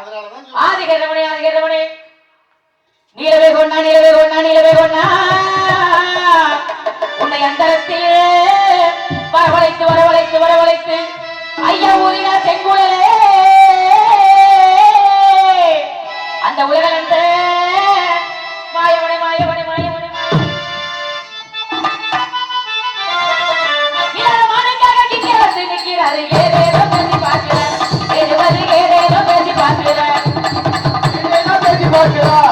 ஆதிகரமணி ஆதிகரமணி நீலவே கொண்டா நீலவே கொண்டா நீலவே கொண்டா உன்னை அந்தரத்திலே வரவழைத்து வரவழைத்து வரவழைத்து ஐயா ஊதினா செங்குழலே அந்த உலகம் என்ற மாயவனை மாயவனை மாயவனை நிற்கிறாரு ஏதேதோ பேசி பார்க்கிறார் ஏதேதோ பேசி பார்க்கிறார் ஏதேதோ பேசி பார்க்கிறார்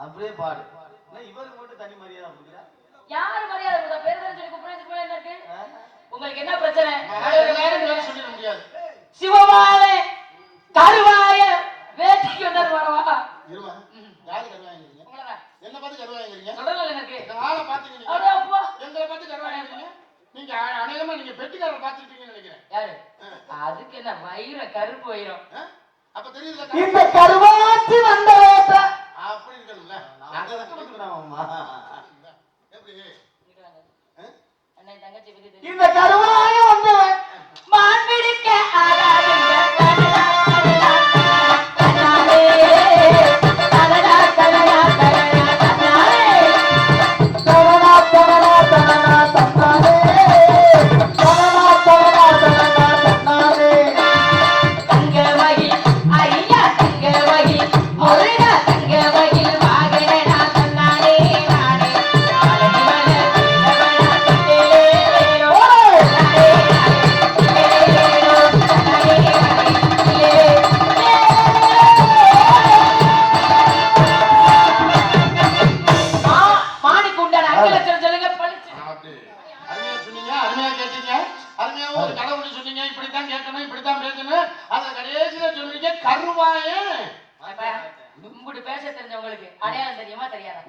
அப்படியே பாடு. இவருக்கு மட்டும் தனி மரியாதை கொடுக்குறா. யார் மரியாதை கொடுத்தா? பேர் தான் சொல்லி கூப்பிடுறது போல என்ன இருக்கு? உங்களுக்கு என்ன பிரச்சனை? சொல்லிட முடியாது. சிவமாலே கருவாய வேட்டைக்கு வந்தார் வரவா? இருமா. யாரு கருவாயங்கறீங்க? உங்களடா. என்ன பார்த்து கருவாயங்கறீங்க? சொல்லல எனக்கு. இந்த ஆளை பாத்தீங்க. அட அப்பா. எங்களை பார்த்து கருவாயங்கறீங்க? நீங்க அநேகமா நீங்க பெட்டிக்காரரை பார்த்துட்டீங்கன்னு நினைக்கிறேன். யாரு? அதுக்கு என்ன வயிற கருப்பு வயிறம். அப்ப தெரியுதுல இந்த கருவாச்சி வந்தவேட்ட அப்படி இருக்கணும்ல. நாங்க தான் வந்துறோம்மா. எப்படி? அண்ணே தங்கச்சி விதி. இந்த கருவாய வந்தவன் மான்பிடிக்க ஆகாதுங்க. இப்படி பேச தெரிஞ்சவங்களுக்கு அடையாளம் தெரியுமா தெரியாதா?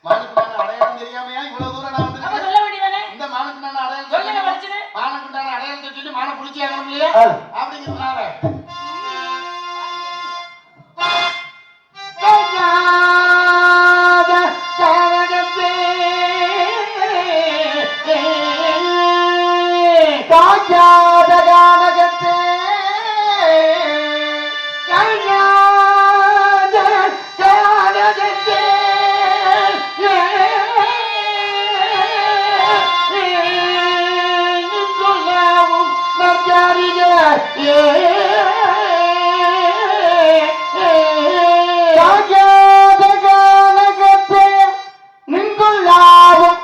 மானுக்குண்டான அடையாளம் தெரியாமையா இவ்வளவு தூரம் நான் அப்ப வந்து சொல்ல வேண்டியதானே? இந்த மானுக்குண்டான அடையாளம் சொல்லுங்க படிச்சுன்னு. மானுக்குண்டான அடையாளத்தை சொல்லி மான புடிச்சி ஆகணும் இல்லையா அப்படிங்கிறதுனால காஜாத கானகத்தே காஜாத கானகத்தே நின்றுள்ளாவும் நற்காரிக காஜாத கானகத்தே நின்றுள்ளாவும்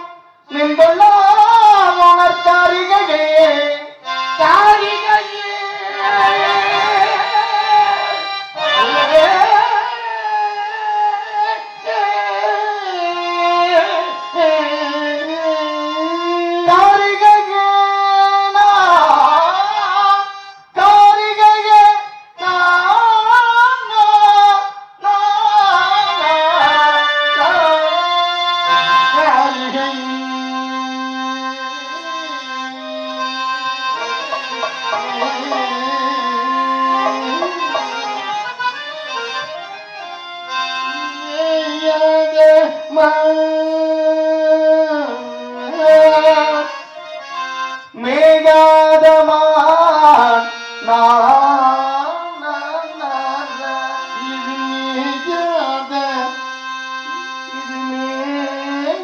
நின்றுள்ளாவும் நற்காரிகையே மேகாதமான் இது மேகாதமா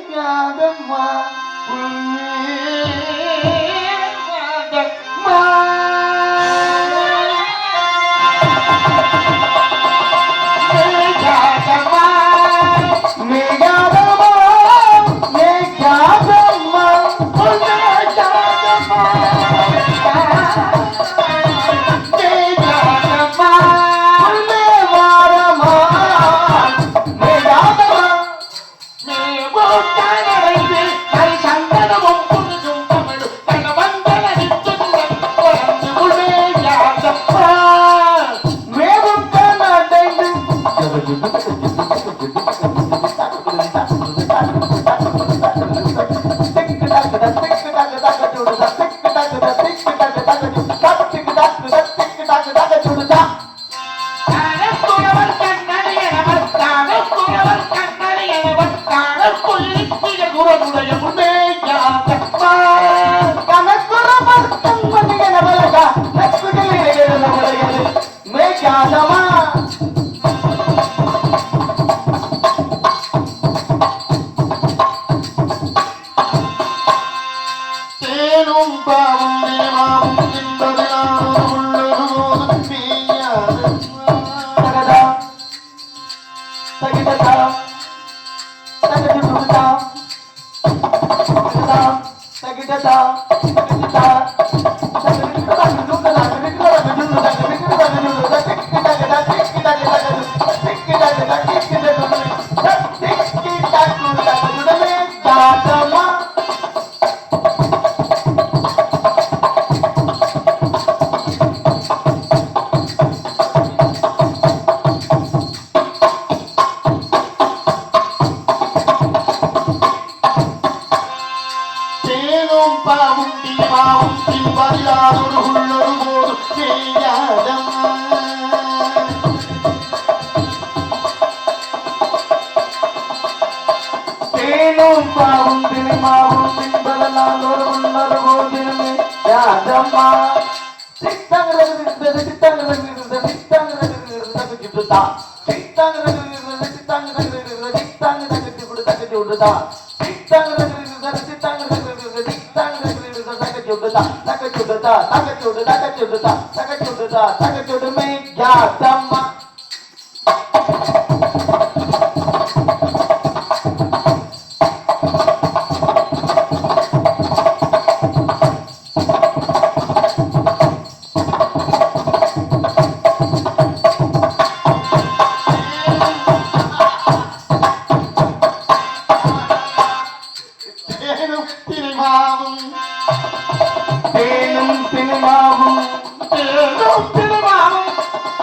தினமாவும்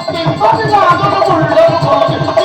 தின்பதிலாக உள்ளது போது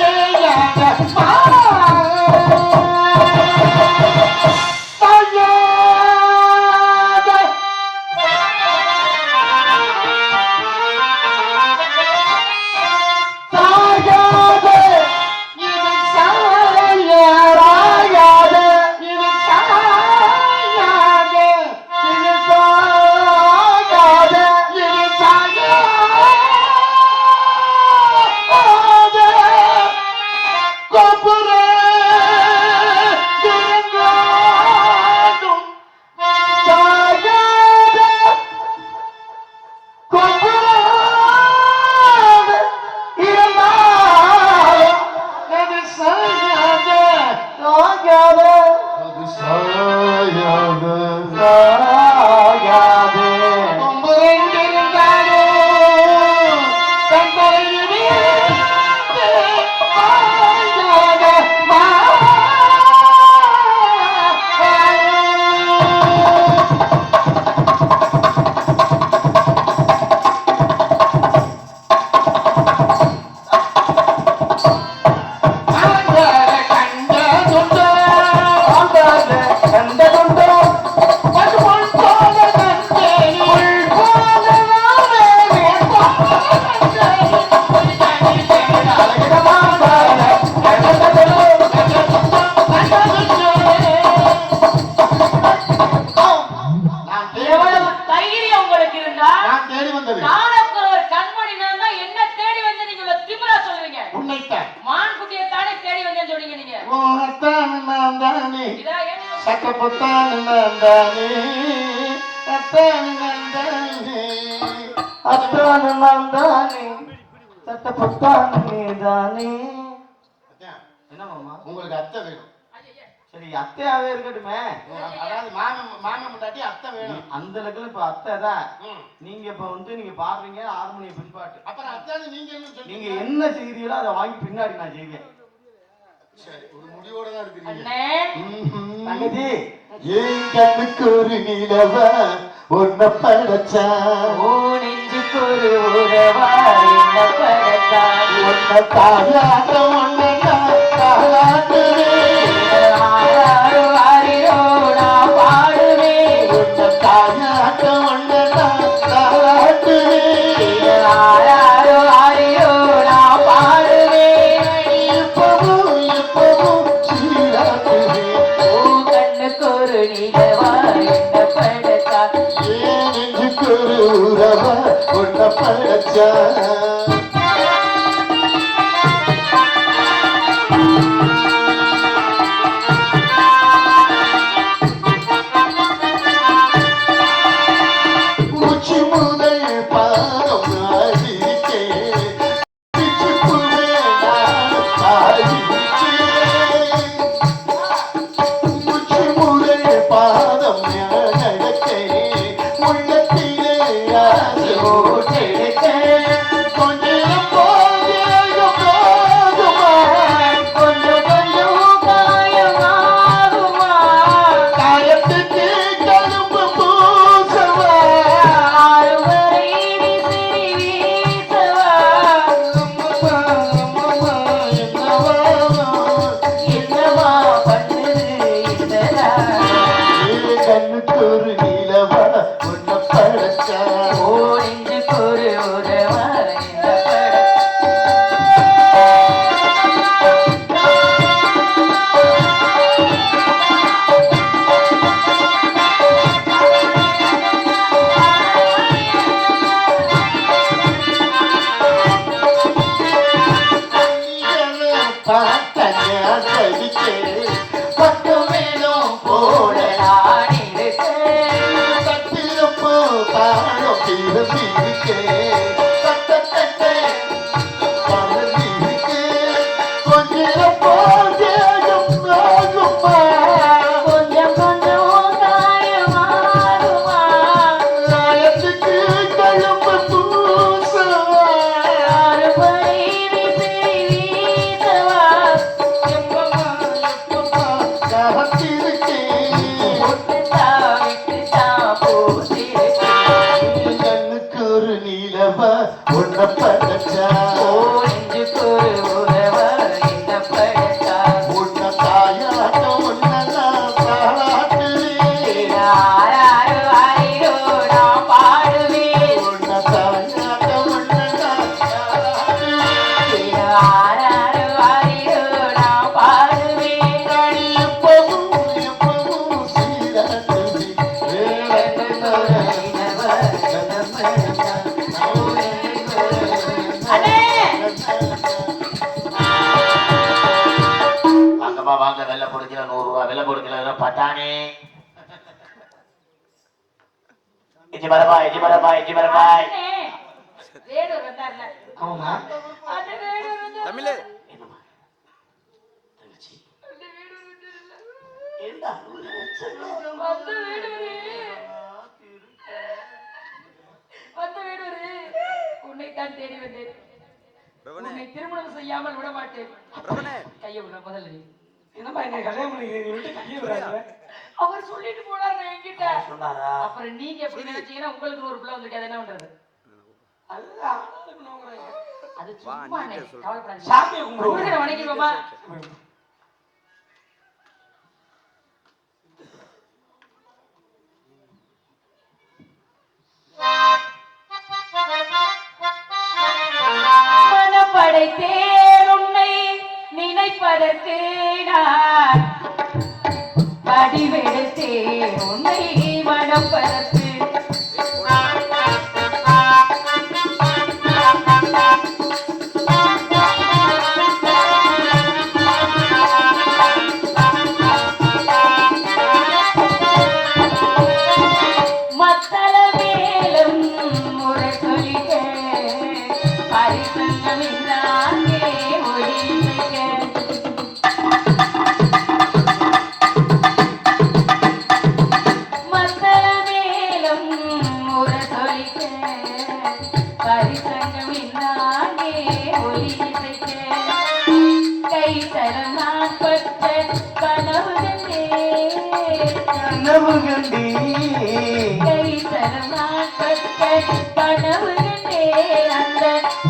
என்ன மாமா உங்களுக்கு அத்தை வேணும். சரி அத்தையாவே இருக்கட்டுமே. அதாவது மாமன் முட்டாட்டி அத்தை வேணும். அந்த அளவுக்கு இப்ப அத்தை தான். நீங்க இப்ப நீங்க பாடுறீங்க ஹார்மோனிய பின்பாட்டு. அப்புறம் அத்தை நீங்க என்ன சொல்றீங்க? நீங்க என்ன செய்றீங்களோ அதை வாங்கி பின்னாடி நான் செய்வேன். சரி ஒரு முடிவோட தான் இருக்கீங்க. அண்ணே தங்கச்சி ஏன் கண்ணுக்கு ஒரு நிலவ ஒன்ன படைச்சா ஓ நெஞ்சுக்கு ஒரு உறவா என்ன படைச்சா ஒன்ன தாயாட்ட ஒன்ன தாயாட்டுவே ஆராரோ ஆரிரோ நான் பாடுவேன் ஒன்ன தாயாட்ட ஒன்ன தாயாட்டுவே ஆராரோ ஆரிரோ நான் பாடுவேன் எப்பவும் சீராட்டுவே ஓ கண்ணுக்கு ஒரு நிலவா என்ன படைச்சா ஏன் நெஞ்சுக்கு ஒரு உறவ ஒன்ன படைச்சா பட்டாணி இஞ்சி மரபாய் இஞ்சி மரபாய் இஞ்சி மரபாய் அண்ணே, வேலூர் வந்தார்ல. ஆமா அந்த வேலூர் வந்தார்ல. தமிழே என்னம்மா தங்கச்சி அந்த வேலூர் வந்தார்ல. என்ன அழுவுற? அந்த வேலூரு. அந்த வேலூரு. உன்னைத்தான் தேடி வந்தேன். பிரபனே உன்னை திருமணம் செய்யாமல் விட மாட்டேன். பிரபனே கையை விட முதல்ல நீ. என்னப்பா என்ன கல்யாணம் பண்ணிக்கிறீங்க கையை விடாத. அவர் சொல்லிட்டு போனாரு என்கிட்ட. சொன்னாரா? அப்புறம் நீங்க எப்படி நினைச்சீங்கன்னா உங்களுக்கு ஒரு பிள்ளை வந்துருக்கு, அது என்ன பண்றது? அல்ல ஆளுக்கு நோங்குறாங்க. அது வா, சும்மா நீட்டே சொல்லு. கவலைப்படாதீங்க. சாமியை கும்பிடுவோம். முருகனை வணங்கிடுவோமா? மனப்படைத்தேன் உன்னை நினைப்பதற்கு நான் வடிவெடுத்தேன் உன்னை மனப்பதற்கு. மத்தள மேலும் முறை சொல்லிக்க பரிசங்கம் இல்லாதே ஒழிக்க. மத்தள மேலும் முறை சொல்லிக்க பரிசங்கம் இல்லாதே ஒழிக்க. கை தரம் நான் பட்ட கனவு கண்டே கனவு கண்டி கை தரமாட்ட கனவு கண்டே அந்த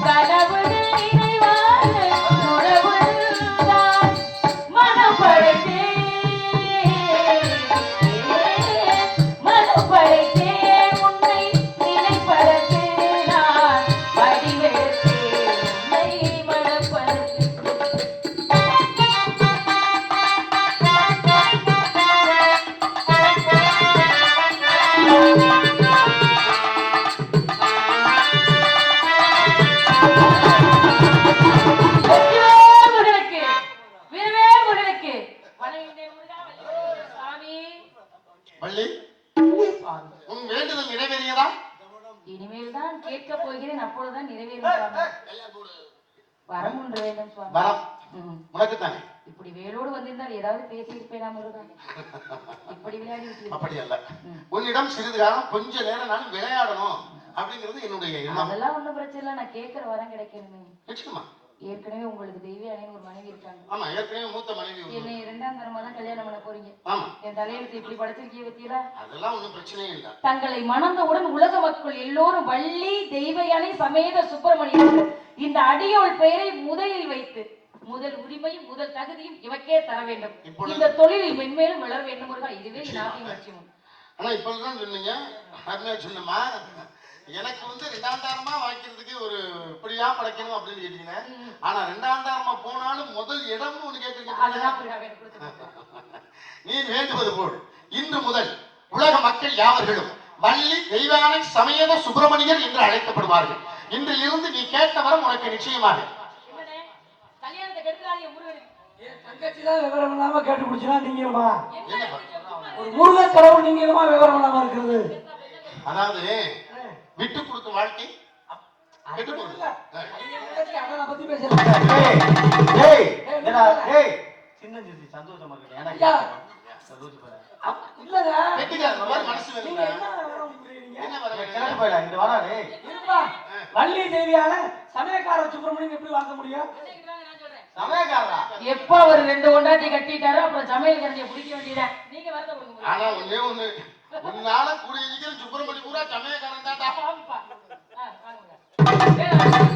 கனவுகள் நினைவாக உறவுதான் மனப்படைத்தே மனப்படைத்தே உன்னை நினைப்பதற்கு நான் வடிவெடுத்தேன் உன்னை மனப்பதற்கு. முருகனுக்கு, வீரவே முருகனுக்கு. வணங்குகிறேன் முருகா, வணங்குகிறேன் சாமி. வள்ளி உன் வேண்டுதல் நிறைவேறியதா? இனிமேல் தான் கேட்க போகிறேன், அப்பொழுதுதான் நிறைவேறும் சுவாமி. வரம் ஒன்று வேண்டும் சுவாமி. வரம் ம். உனக்குத்தானே? இப்படி வேலோடு வந்திருந்தால் ஏதாவது பேசியிருப்பேனா முருகா? இப்படி விளையாடி விட்டு அப்படி அல்ல, உன்னிடம் சிறிது காலம் கொஞ்ச நேரம் நான் விளையாடணும் அப்படிங்கிறது என்னுடைய எண்ணம். அதெல்லாம் ஒண்ணும் பிரச்சனை இல்லை, நான் கேட்கிற வரம் கிடைக்கணுமே. நிச்சயமா. ஏற்கனவே உங்களுக்கு தெய்வ அணைன்னு ஒரு மனைவி இருக்காங்க. ஆமா, ஏற்கனவே மூத்த மனைவி உண்டு. என்னை 2ஆம் தரமா தான் கல்யாணம் பண்ண போறீங்க. ஆமா, என் தலையெழுத்து இப்படி படைச்சிருக்கீங்க பத்தியலா? அதெல்லாம் ஒண்ணும் பிரச்சனையே இல்ல. தங்களை மணந்தவுடன் உலக மக்கள் எல்லோரும் வள்ளி தெய்வ யானை சமேத சுப்பிரமணியன் இந்த அடியோள் பெயரை முதலில் வைத்து முதல் உரிமையும் முதல் தகுதியும் இவக்கே தர வேண்டும். இந்த தொழிலில் மென்மேலும் வளர வேண்டும் முருகா. இதுவே என் ஆசையும் லட்சியமும். ஆனா இப்பதான் சொன்னீங்க, அருமையா சொன்னமா. எனக்கு 2ஆம் தாரமா வாய்க்கிறதுக்கு ஒரு இப்படியா படைக்கணும் அப்படின்னு கேட்டீங்க. ஆனா 2ஆம் தாரமா போனாலும் முதல் இடம்னு ஒண்ணு கேட்டீங்க. அதுதான் முருகா எனக்கு கொடுத்தது. நீ வேண்டுவது போல் இன்று முதல் உலக மக்கள் யாவர்களும் வள்ளி தெய்வானை சமேத சுப்பிரமணியர் என்று அழைக்கப்படுவார்கள். இன்றிலிருந்து நீ கேட்ட வரம் உனக்கு நிச்சயமாக. என்னண்ணே, கல்யாணத்தை கெடுக்கிறாதீங்க முருகனுக்கு. என் தங்கச்சி தான் விவரம் இல்லாம கேட்டு குடிச்சுனா நீங்களுமா? என்னப்பா? ஒரு முருக கடவுள் நீங்களுமா விவரம் இல்லாம இருக்கிறது? அதாவது விட்டு கொடுக்கும் வாழ்க்கை கெட்டு போகுது. அவனை பத்தி பேசுறேன். ஏய் என்னடா ஏய் சின்ன சித்தி சந்தோஷமா இருக்கு. ஐயா. எனக்கு சந்தோஷம் பாரு. இல்லங்க. கெட்டிக்காரன் மாதிரி மனசு நீங்க வேணுங்க. என்ன விவரம் புரியுறீங்க? என்ன வர கிளம்பி போயிடா, இங்க வாடா டேய். இருப்பா. வள்ளி தேவியான சமயக்கார சுப்பிரமணியன் எப்படி வாங்க முடியும்? சமயக்காரரா? எப்ப ஒரு 2 கொண்டாட்டி கட்டிட்டாரோ அப்புறம் சமையல் கரண்டியை பிடிக்க வேண்டியதான். நீங்க வரத கொடுங்க. ஆனா ஒண்ணே ஒண்ணு, உன்னால கூடிய சீக்கிரம் சுப்பிரமணி பூரா சமயக்காரன் தான்டா. வாங்கப்பா. வாங்க.